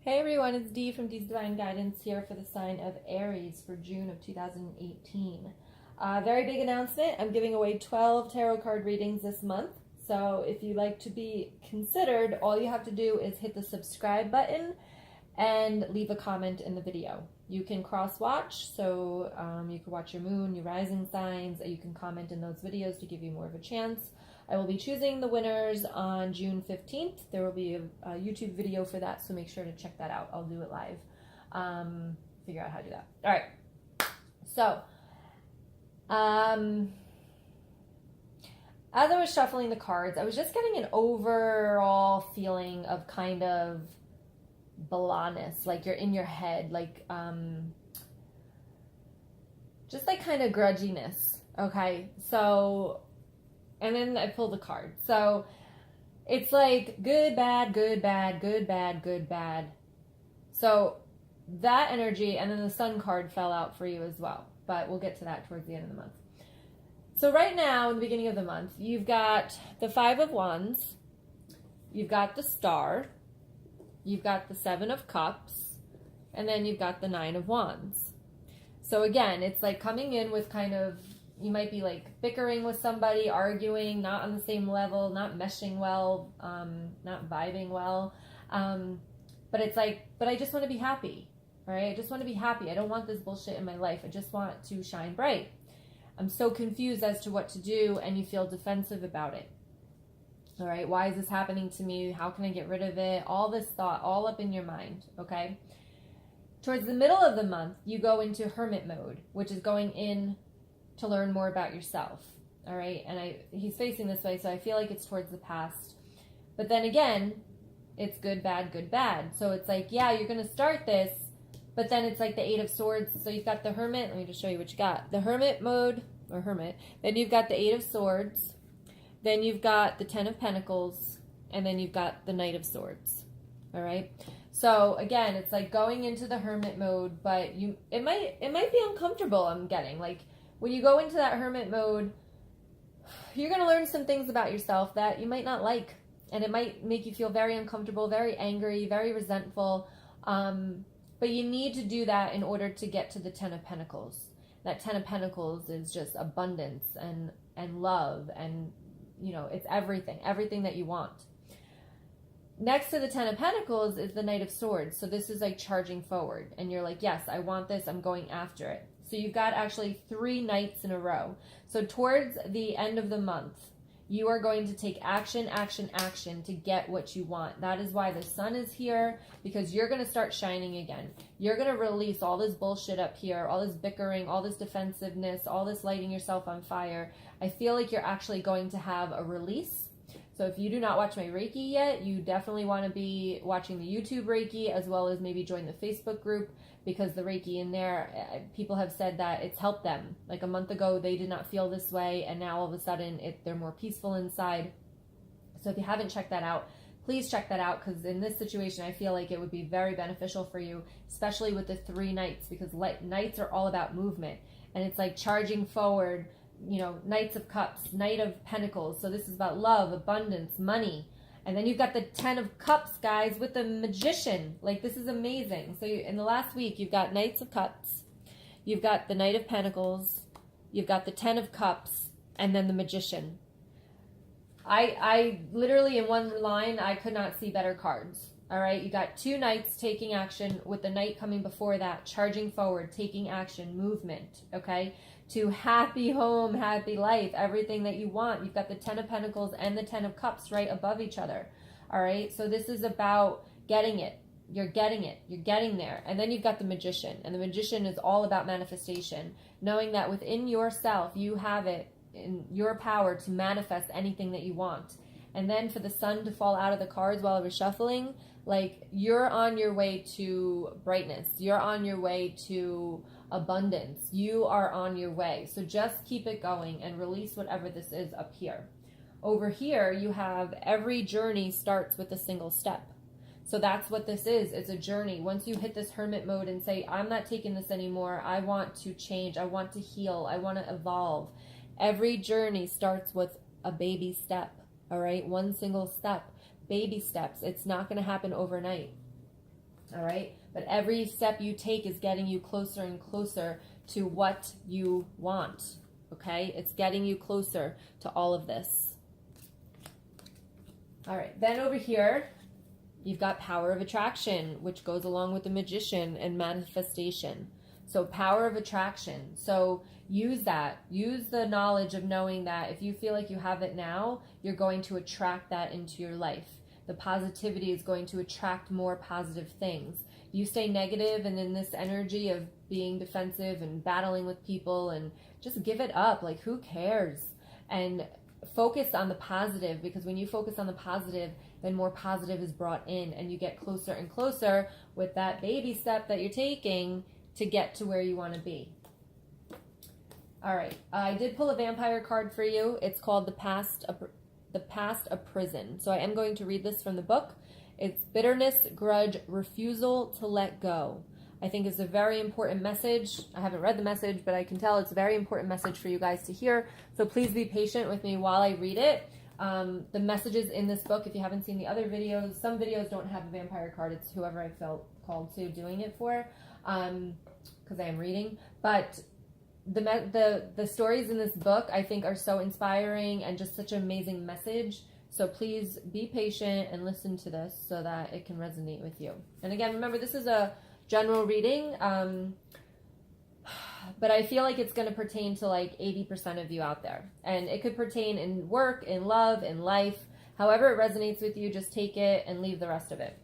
Hey everyone, it's Dee from Dee's Divine Guidance here for the sign of Aries for June of 2018. Very big announcement. I'm giving away 12 tarot card readings this month. So if you'd like to be considered, all you have to do is hit the subscribe button and leave a comment in the video. You can cross-watch, so you can watch your moon, your rising signs. You can comment in those videos to give you more of a chance. I will be choosing the winners on June 15th. There will be a YouTube video for that, so make sure to check that out. I'll do it live. Figure out how to do that. All right. So, as I was shuffling the cards, I was just getting an overall feeling of kind of blahness, like you're in your head, like just like kind of grudginess. Okay, so, and then I pulled the card. So it's like good, bad, good, bad, good, bad, good, bad. So that energy, and then the sun card fell out for you as well, but we'll get to that towards the end of the month. So right now, in the beginning of the month, you've got the Five of Wands, you've got the Star, you've got the Seven of Cups, and then you've got the Nine of Wands. So again, it's like coming in with kind of, you might be like bickering with somebody, arguing, not on the same level, not meshing well, not vibing well. But it's like, but I just want to be happy, right? I just want to be happy. I don't want this bullshit in my life. I just want to shine bright. I'm so confused as to what to do, and you feel defensive about it. All right, why is this happening to me? How can I get rid of it? All this thought, all up in your mind, okay? Towards the middle of the month, you go into hermit mode, which is going in to learn more about yourself, all right? And he's facing this way, so I feel like it's towards the past. But then again, it's good, bad, good, bad. So it's like, yeah, you're going to start this, but then it's like the Eight of Swords. So you've got the Hermit. Let me just show you what you got. The Hermit mode, or Hermit. Then you've got the Eight of Swords. Then you've got the Ten of Pentacles. And then you've got the Knight of Swords. All right? So again, it's like going into the Hermit mode, but it might be uncomfortable, I'm getting. Like when you go into that Hermit mode, you're going to learn some things about yourself that you might not like. And it might make you feel very uncomfortable, very angry, very resentful. But you need to do that in order to get to the Ten of Pentacles. That Ten of Pentacles is just abundance and love, and, you know, it's everything that you want. Next to the Ten of Pentacles is the Knight of Swords. So this is like charging forward. And you're like, yes, I want this. I'm going after it. So you've got actually 3 nights in a row. So towards the end of the month, you are going to take action, action, action to get what you want. That is why the sun is here, because you're going to start shining again. You're going to release all this bullshit up here, all this bickering, all this defensiveness, all this lighting yourself on fire. I feel like you're actually going to have a release. So if you do not watch my Reiki yet, you definitely want to be watching the YouTube Reiki, as well as maybe join the Facebook group, because the Reiki in there, people have said that it's helped them. Like a month ago, they did not feel this way, and now all of a sudden they're more peaceful inside. So if you haven't checked that out, please check that out, because in this situation, I feel like it would be very beneficial for you, especially with the 3 nights, because nights are all about movement, and it's like charging forward. You know, Knights of Cups, Knight of Pentacles. So this is about love, abundance, money. And then you've got the 10 of Cups, guys, with the Magician. Like, this is amazing. So in the last week, you've got Knights of Cups, you've got the Knight of Pentacles, you've got the 10 of Cups, and then the Magician. I literally, in one line, I could not see better cards. All right, you got 2 knights taking action, with the knight coming before that, charging forward, taking action, movement, okay? To happy home, happy life, everything that you want. You've got the 10 of Pentacles and the 10 of Cups right above each other, all right? So this is about getting it. You're getting it. You're getting there. And then you've got the Magician, and the Magician is all about manifestation, knowing that within yourself, you have it in your power to manifest anything that you want. And then for the sun to fall out of the cards while I was shuffling, like, you're on your way to brightness. You're on your way to abundance. You are on your way. So just keep it going and release whatever this is up here. Over here, you have every journey starts with a single step. So that's what this is. It's a journey. Once you hit this hermit mode and say, I'm not taking this anymore. I want to change. I want to heal. I want to evolve. Every journey starts with a baby step. All right, one single step, baby steps. It's not going to happen overnight. All right? But every step you take is getting you closer and closer to what you want. Okay? It's getting you closer to all of this. All right. Then over here, you've got power of attraction, which goes along with the magician and manifestation. So power of attraction. So use that. Use the knowledge of knowing that if you feel like you have it now, you're going to attract that into your life. The positivity is going to attract more positive things. You stay negative and in this energy of being defensive and battling with people, and just give it up. Like, who cares? And focus on the positive, because when you focus on the positive, then more positive is brought in, and you get closer and closer with that baby step that you're taking to get to where you want to be. All right, I did pull a vampire card for you. It's called The Past a Prison. So I am going to read this from the book. It's bitterness, grudge, refusal to let go. I think it's a very important message. I haven't read the message, but I can tell it's a very important message for you guys to hear. So please be patient with me while I read it. The messages in this book, if you haven't seen the other videos, some videos don't have a vampire card. It's whoever I felt called to doing it for, because I am reading. But the stories in this book, I think, are so inspiring and just such an amazing message. So please be patient and listen to this so that it can resonate with you. And again, remember, this is a general reading, but I feel like it's going to pertain to like 80% of you out there. And it could pertain in work, in love, in life. However it resonates with you, just take it and leave the rest of it.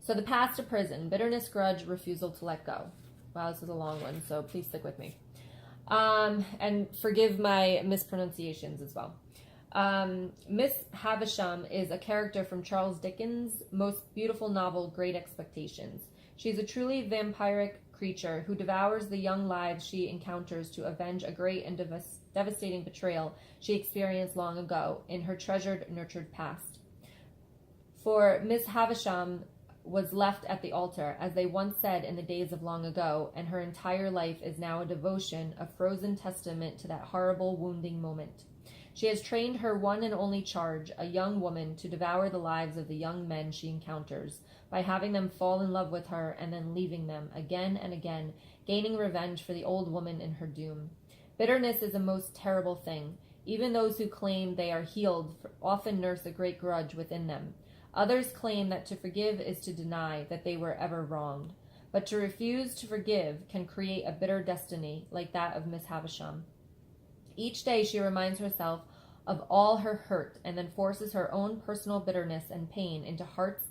So the past to prison, bitterness, grudge, refusal to let go. Wow, this is a long one, so please stick with me. And forgive my mispronunciations as well. Miss Havisham is a character from Charles Dickens' most beautiful novel, Great Expectations. She's a truly vampiric creature who devours the young lives she encounters to avenge a great and devastating betrayal she experienced long ago in her treasured, nurtured past. For Miss Havisham was left at the altar, as they once said in the days of long ago, and her entire life is now a devotion, a frozen testament to that horrible, wounding moment. She has trained her one and only charge, a young woman, to devour the lives of the young men she encounters, by having them fall in love with her and then leaving them again and again, gaining revenge for the old woman in her doom. Bitterness is a most terrible thing. Even those who claim they are healed often nurse a great grudge within them. Others claim that to forgive is to deny that they were ever wronged. But to refuse to forgive can create a bitter destiny like that of Miss Havisham. Each day she reminds herself of all her hurt and then forces her own personal bitterness and pain into hearts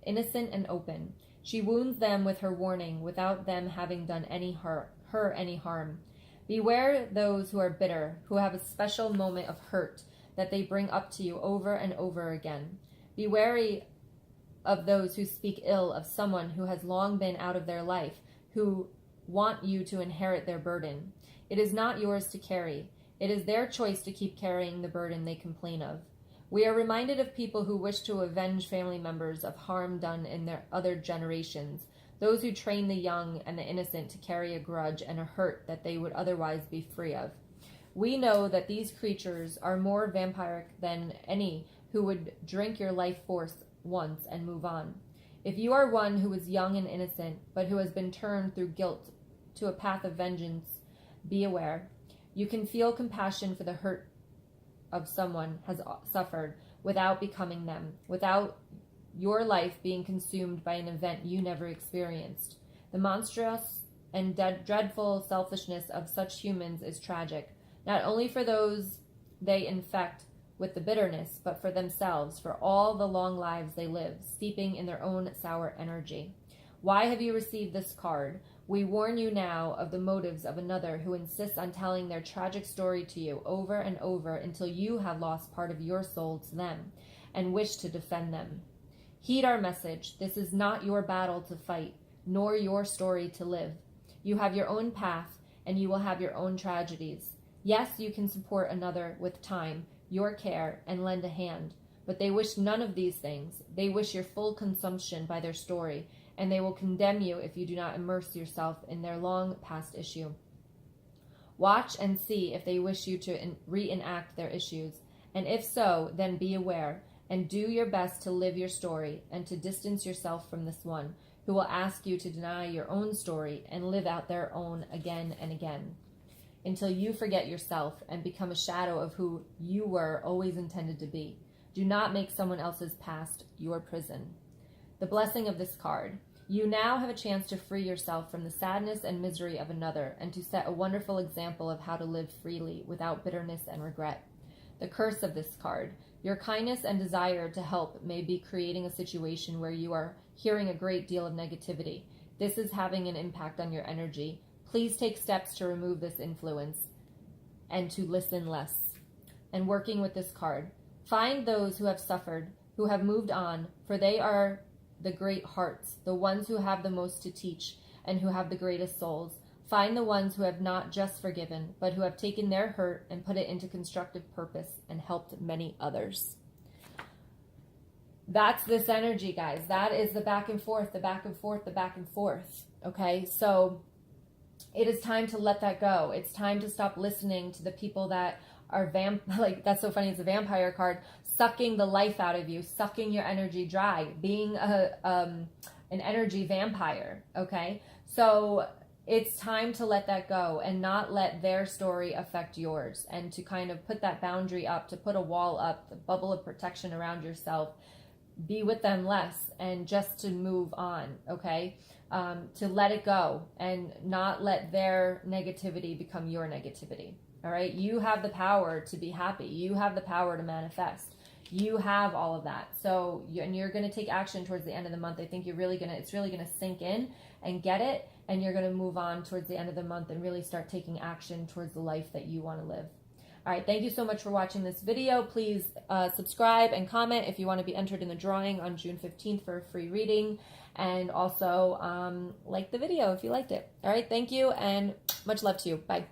innocent and open. She wounds them with her warning without them having done her any harm. Beware those who are bitter, who have a special moment of hurt that they bring up to you over and over again. Be wary of those who speak ill of someone who has long been out of their life, who want you to inherit their burden. It is not yours to carry. It is their choice to keep carrying the burden they complain of. We are reminded of people who wish to avenge family members of harm done in their other generations, those who train the young and the innocent to carry a grudge and a hurt that they would otherwise be free of. We know that these creatures are more vampiric than any who would drink your life force once and move on. If you are one who is young and innocent, but who has been turned through guilt to a path of vengeance, be aware. You can feel compassion for the hurt of someone has suffered without becoming them, without your life being consumed by an event you never experienced. The monstrous and dreadful selfishness of such humans is tragic, not only for those they infect with the bitterness, but for themselves, for all the long lives they live, steeping in their own sour energy. Why have you received this card? We warn you now of the motives of another who insists on telling their tragic story to you over and over until you have lost part of your soul to them and wish to defend them. Heed our message. This is not your battle to fight, nor your story to live. You have your own path, and you will have your own tragedies. Yes, you can support another with time, your care, and lend a hand, but they wish none of these things. They wish your full consumption by their story, and they will condemn you if you do not immerse yourself in their long past issue. Watch and see if they wish you to reenact their issues, and if so, then be aware. and do your best to live your story and to distance yourself from this one who will ask you to deny your own story and live out their own again and again, until you forget yourself and become a shadow of who you were always intended to be. Do not make someone else's past your prison. The blessing of this card. You now have a chance to free yourself from the sadness and misery of another and to set a wonderful example of how to live freely without bitterness and regret. The curse of this card. Your kindness and desire to help may be creating a situation where you are hearing a great deal of negativity. This is having an impact on your energy. Please take steps to remove this influence and to listen less. And working with this card. Find those who have suffered, who have moved on, for they are the great hearts, the ones who have the most to teach and who have the greatest souls. Find the ones who have not just forgiven, but who have taken their hurt and put it into constructive purpose and helped many others. That's this energy, guys. That is the back and forth, the back and forth, the back and forth. Okay, so it is time to let that go. It's time to stop listening to the people that are like, that's so funny, it's a vampire card, sucking the life out of you, sucking your energy dry, being an energy vampire. Okay, so it's time to let that go and not let their story affect yours, and to kind of put that boundary up, to put a wall up, the bubble of protection around yourself. Be with them less and just to move on. Okay, to let it go and not let their negativity become your negativity. All right, you have the power to be happy. You have the power to manifest. You have all of that. So, you're going to take action towards the end of the month. I think it's really going to sink in and get it. And you're going to move on towards the end of the month and really start taking action towards the life that you want to live. All right, thank you so much for watching this video. Please subscribe and comment if you want to be entered in the drawing on June 15th for a free reading. And also like the video if you liked it. All right, thank you and much love to you. Bye.